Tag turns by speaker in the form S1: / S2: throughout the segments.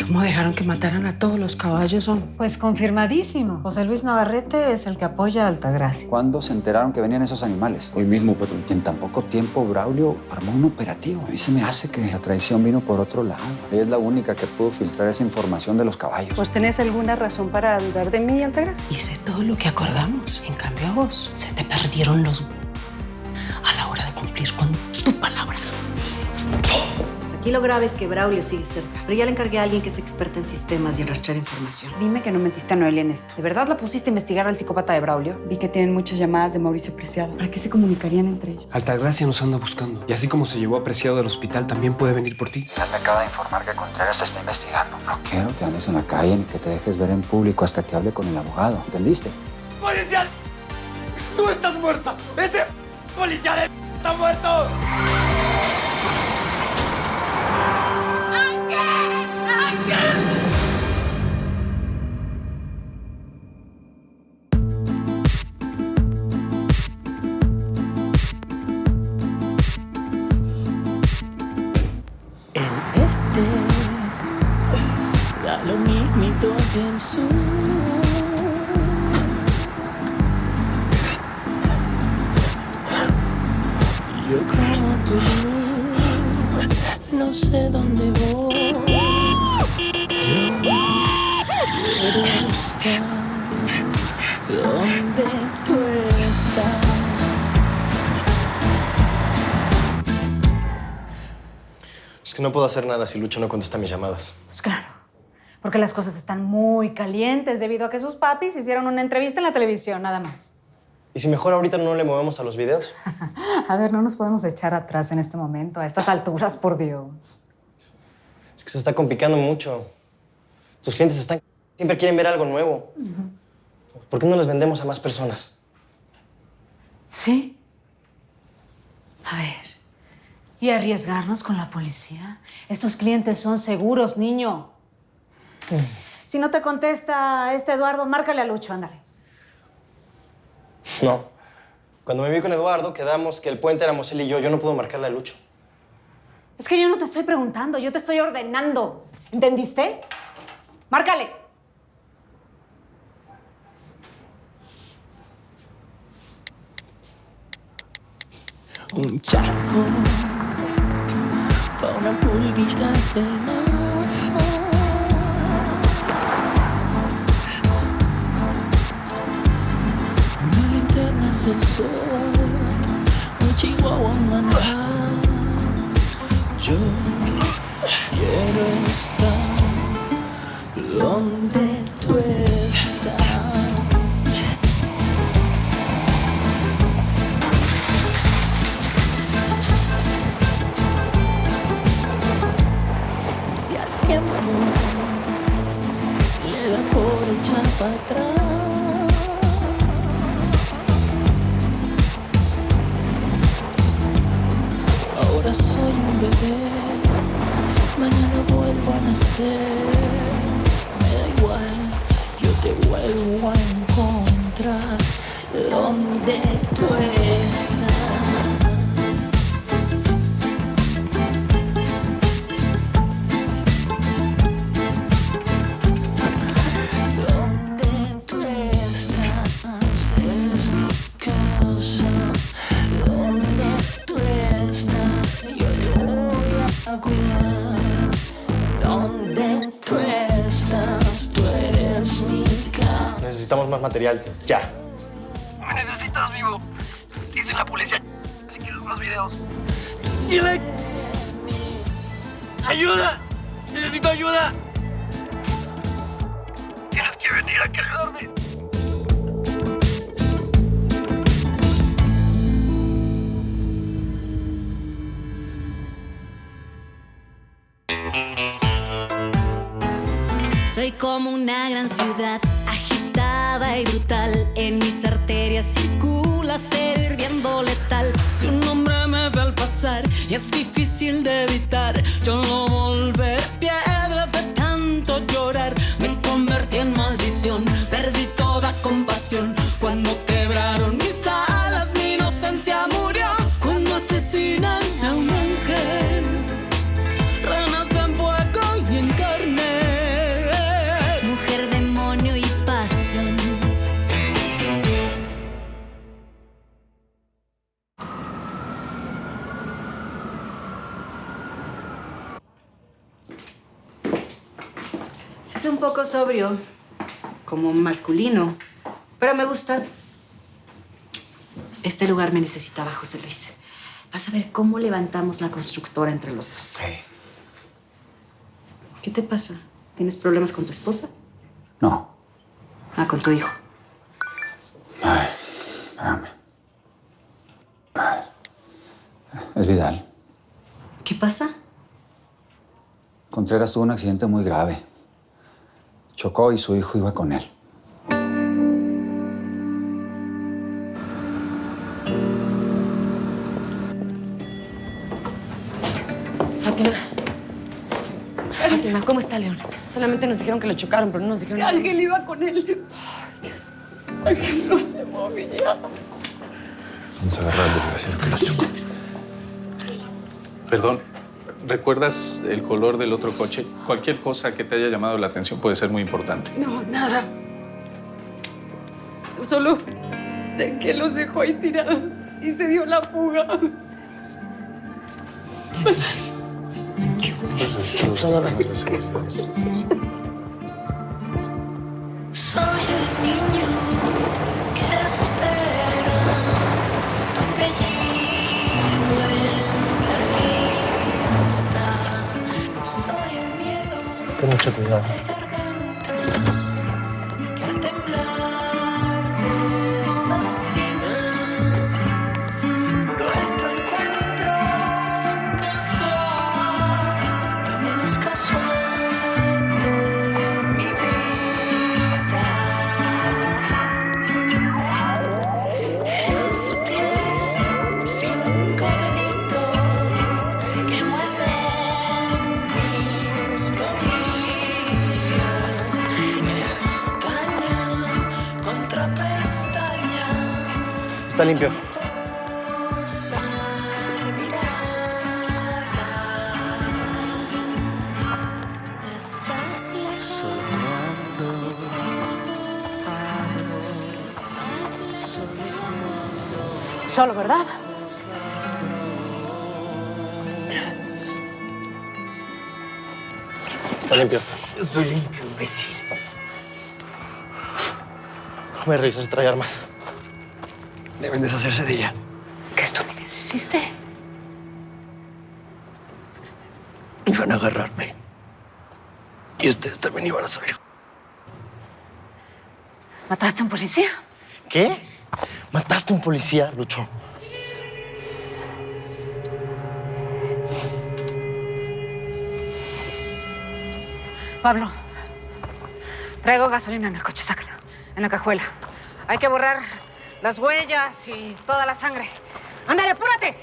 S1: ¿Cómo dejaron que mataran a todos los caballos, hombre?
S2: Pues confirmadísimo. José Luis Navarrete es el que apoya a Altagracia.
S3: ¿Cuándo se enteraron que venían esos animales?
S4: Hoy mismo, patrón.
S3: Y en tan poco tiempo, Braulio armó un operativo. A mí se me hace que la traición vino por otro lado. Ella es la única que pudo filtrar esa información de los caballos.
S5: ¿Pues tenés alguna razón para dudar de mí, Altagracia?
S1: Hice todo lo que acordamos. En cambio a vos, se te perdieron los... a la hora de cumplir con tu palabra.
S6: Aquí lo grave es que Braulio sigue cerca, pero ya le encargué a alguien que es experta en sistemas y en rastrear información.
S7: Dime que no metiste a Noelia en esto.
S2: ¿De verdad la pusiste a investigar al psicópata de Braulio?
S7: Vi que tienen muchas llamadas de Mauricio Preciado. ¿Para qué se comunicarían entre ellos?
S8: Altagracia nos anda buscando. Y así como se llevó a Preciado del hospital, también puede venir por ti.
S3: Ya me acaba de informar que Contreras te está investigando. No quiero que andes en la calle ni que te dejes ver en público hasta que hable con el abogado. ¿Entendiste?
S9: ¡Policía! ¡Tú estás muerto! ¡Ese policía de está muerto!
S10: Da lo mismito que el sur. Yo como tú, no sé dónde voy. Yo quiero estar donde tú estás.
S11: Es que no puedo hacer nada si Lucho no contesta mis llamadas.
S2: Pues claro, porque las cosas están muy calientes debido a que sus papis hicieron una entrevista en la televisión, nada más.
S11: ¿Y si mejor ahorita no le movemos a los videos?
S2: A ver, no nos podemos echar atrás en este momento, a estas alturas, por Dios.
S11: Es que se está complicando mucho. Tus clientes siempre quieren ver algo nuevo. ¿Por qué no les vendemos a más personas?
S2: ¿Sí? A ver, ¿y arriesgarnos con la policía? Estos clientes son seguros, niño. Si no te contesta Eduardo, márcale a Lucho, ándale.
S11: No. Cuando me vi con Eduardo, quedamos que el puente éramos él y yo. Yo no puedo marcarle a Lucho.
S2: Es que yo no te estoy preguntando, yo te estoy ordenando. ¿Entendiste? ¡Márcale!
S10: Un charco pa' una pulguita de mar. Una linterna es el sol, un chihuahua maná. Yo quiero estar donde tú estás. Le da por echar para atrás. Ahora soy un bebé, mañana vuelvo a nacer. Me da igual, yo te vuelvo a encontrar donde tú estás.
S11: Necesitamos más material, ya.
S9: Me necesitas vivo. Dice la policía si quieres más videos. Dile. ¡Ayuda! ¡Necesito ayuda! Tienes que venir a ayudarme.
S6: Soy como una gran ciudad, agitada y brutal. En mis arterias circula acero hirviendo letal. Su nombre me ve al pasar y es difícil de evitar. Yo no volveré piedra de tanto llorar. Me convertí en maldición, perdí toda compasión. Cuando quebraron mis alas, mi inocencia murió. Cuando asesinan a un ángel, renace en fuego y en carne.
S7: Es un poco sobrio, como masculino, pero me gusta. Este lugar me necesitaba, José Luis. Vas a ver cómo levantamos la constructora entre los dos.
S3: Sí.
S7: ¿Qué te pasa? ¿Tienes problemas con tu esposa?
S3: No.
S7: Ah, con tu hijo.
S3: Ay, espérame. Ay. Es Vidal.
S7: ¿Qué pasa?
S3: Contreras tuvo un accidente muy grave. Chocó y su hijo iba con él.
S4: Fátima, ¿cómo está León? Solamente nos dijeron que lo chocaron, pero no nos dijeron nada.
S5: Ángel iba con él. Ay, Dios. Ángel no se movía.
S12: Vamos a agarrar al desgraciado que los chocó.
S13: Perdón, ¿recuerdas el color del otro coche? Cualquier cosa que te haya llamado la atención puede ser muy importante.
S5: No, nada. Solo sé que los dejó ahí tirados y se dio la fuga.
S10: Soy el niño que espera apellido en la lista. Soy el miedo
S11: Ten mucho cuidado.
S10: que al temblar desafina nuestro encuentro casual, lo menos casual de mi vida. En su piel sin colorito que muerde mis costillas, estaña contra pestaña.
S11: Está limpio.
S6: Estás lejos.
S2: Solo, ¿verdad?
S11: Está limpio.
S9: Estoy limpio, imbécil.
S11: No me revisas, trae armas.
S9: Deben deshacerse de ella.
S1: ¿Qué estupidez hiciste?
S9: Iban a agarrarme. Y ustedes también iban a salir.
S2: ¿Mataste a un policía?
S11: ¿Qué? ¿Mataste a un policía, Lucho?
S2: Pablo, traigo gasolina en el coche, sácala. En la cajuela. Hay que borrar las huellas y toda la sangre. ¡Ándale, apúrate!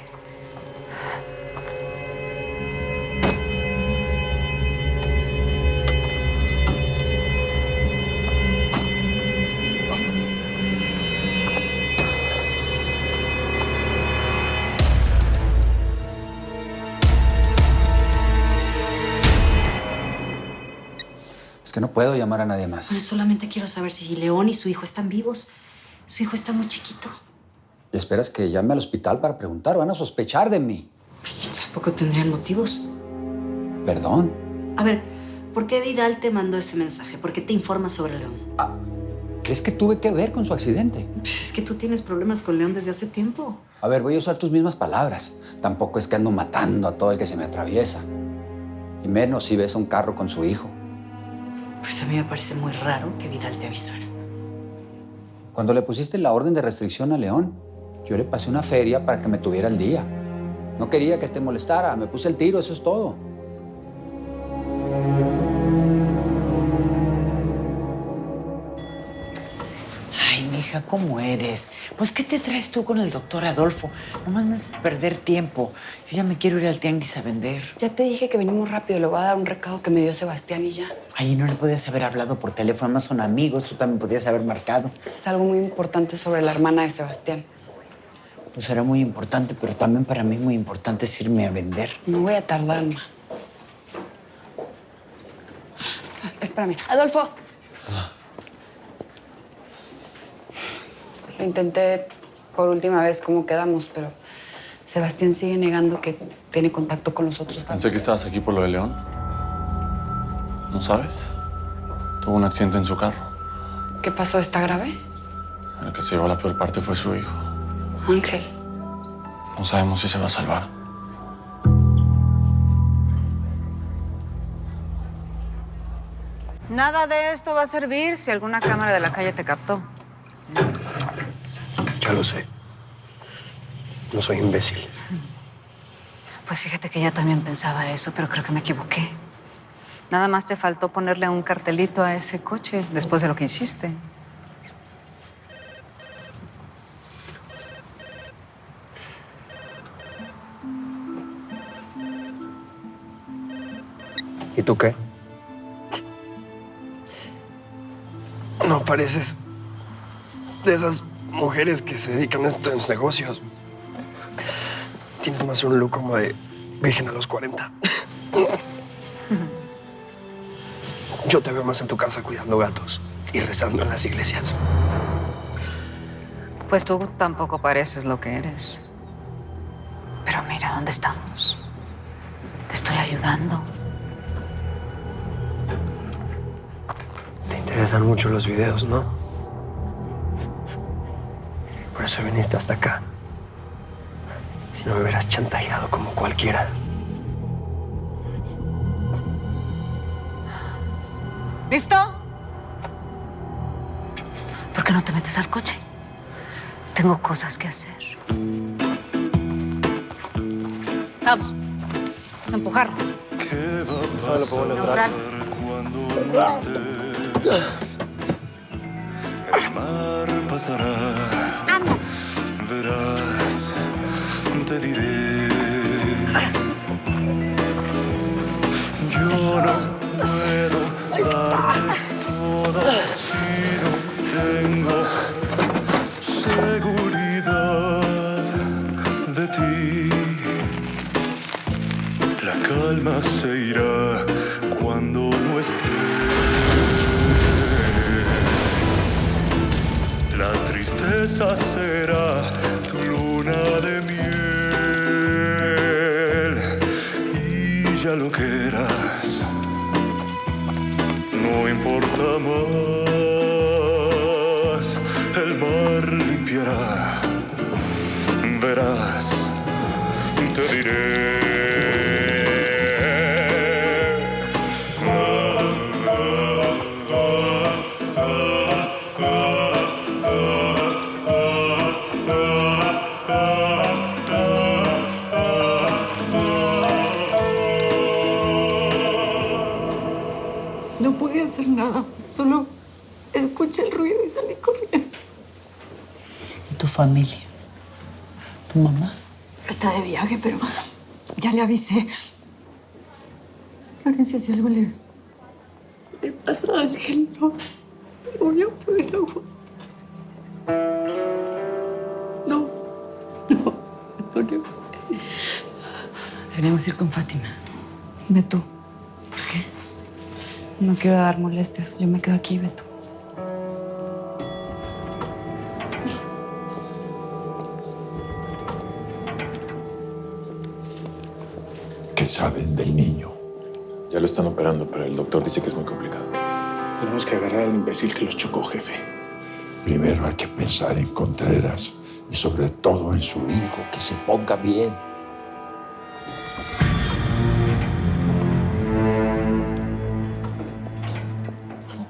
S3: Es que no puedo llamar a nadie más.
S7: Bueno, solamente quiero saber si León y su hijo están vivos. Su hijo está muy chiquito.
S3: ¿Y esperas que llame al hospital para preguntar? Van a sospechar de mí.
S7: Tampoco tendrían motivos.
S3: Perdón.
S7: A ver, ¿por qué Vidal te mandó ese mensaje? ¿Por qué te informa sobre León?
S3: ¿Crees que tuve que ver con su accidente?
S7: Pues es que tú tienes problemas con León desde hace tiempo.
S3: A ver, voy a usar tus mismas palabras. Tampoco es que ando matando a todo el que se me atraviesa. Y menos si ves un carro con su hijo.
S7: Pues a mí me parece muy raro que Vidal te avisara.
S3: Cuando le pusiste la orden de restricción a León, yo le pasé una feria para que me tuviera al día. No quería que te molestara. Me puse el tiro, eso es todo.
S14: Ay, mija, ¿cómo eres? Pues, ¿qué te traes tú con el doctor Adolfo? Nomás me haces perder tiempo. Yo ya me quiero ir al tianguis a vender.
S7: Ya te dije que venimos rápido. Le voy a dar un recado que me dio Sebastián y ya.
S14: Ay, no le podías haber hablado por teléfono. Además son amigos. Tú también podías haber marcado.
S7: Es algo muy importante sobre la hermana de Sebastián.
S14: Pues era muy importante, pero también para mí muy importante es irme a vender.
S7: No voy a tardar, ma. Espérame. Adolfo. Lo intenté por última vez como quedamos, pero Sebastián sigue negando que tiene contacto con los otros.
S12: Pensé que estabas aquí por lo de León. ¿No sabes? Tuvo un accidente en su carro.
S7: ¿Qué pasó? ¿Está grave?
S12: El que se llevó la peor parte fue su hijo.
S7: Ángel.
S12: No sabemos si se va a salvar.
S2: Nada de esto va a servir si alguna cámara de la calle te captó.
S8: Ya lo sé. No soy imbécil.
S2: Pues fíjate que ella también pensaba eso, pero creo que me equivoqué. Nada más te faltó ponerle un cartelito a ese coche después de lo que hiciste.
S8: ¿Y tú qué? No pareces de esas mujeres que se dedican a estos negocios. Tienes más un look como de virgen a los 40. Yo te veo más en tu casa cuidando gatos y rezando en las iglesias.
S2: Pues tú tampoco pareces lo que eres. Pero mira dónde estamos. Te estoy ayudando.
S8: Te interesan mucho los videos, ¿no? Por eso viniste hasta acá. Si no me hubieras chantajeado como cualquiera.
S2: ¿Listo? ¿Por qué no te metes al coche? Tengo cosas que hacer. Vamos. Vamos a empujarlo. Neutral.
S10: El mar pasará.
S2: Anda.
S10: Verás, te diré. Yo no puedo darte todo si no tengo seguridad de ti. La calma se irá cuando no estés. La tristeza será tu luna de miel. Y ya lo que eras no importa más. El mar limpiará. Verás, te diré.
S5: No pude hacer nada. Solo escuché el ruido y salí corriendo.
S14: ¿Y tu familia? ¿Tu mamá?
S5: Está de viaje, pero ya le avisé. Florencia, si algo le pasa a Ángel, no voy a poder aguantar. No.
S7: Deberíamos ir con Fátima.
S5: Ve tú.
S7: ¿Por qué? No quiero dar molestias. Yo me quedo aquí, ve tú.
S15: ¿Qué saben del niño?
S12: Ya lo están operando, pero el doctor dice que es muy complicado.
S8: Tenemos que agarrar al imbécil que los chocó, jefe.
S15: Primero hay que pensar en Contreras y sobre todo en su hijo, que se ponga bien.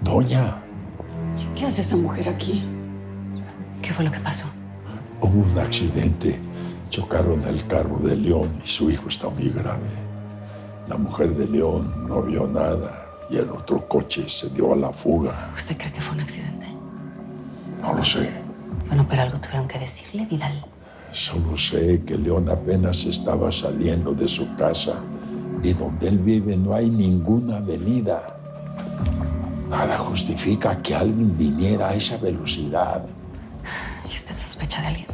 S15: Doña,
S5: ¿Qué hace esa mujer aquí?
S2: ¿Qué fue lo que pasó?
S15: hubo un accidente. Chocaron el carro de León y su hijo está muy grave. La mujer de León no vio nada y el otro coche se dio a la fuga.
S2: ¿Usted cree que fue un accidente?
S15: No lo sé.
S2: Bueno, pero algo tuvieron que decirle, Vidal.
S15: Solo sé que León apenas estaba saliendo de su casa y donde él vive no hay ninguna avenida. Nada justifica que alguien viniera a esa velocidad.
S2: ¿Y usted sospecha de alguien?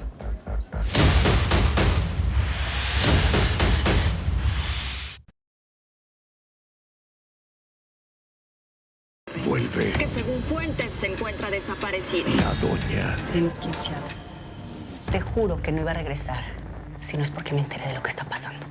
S15: Vuelve
S16: Que según fuentes se encuentra desaparecido.
S15: la doña.
S1: Tenemos que ir, Chava. Te juro que no iba a regresar si no es porque me enteré de lo que está pasando.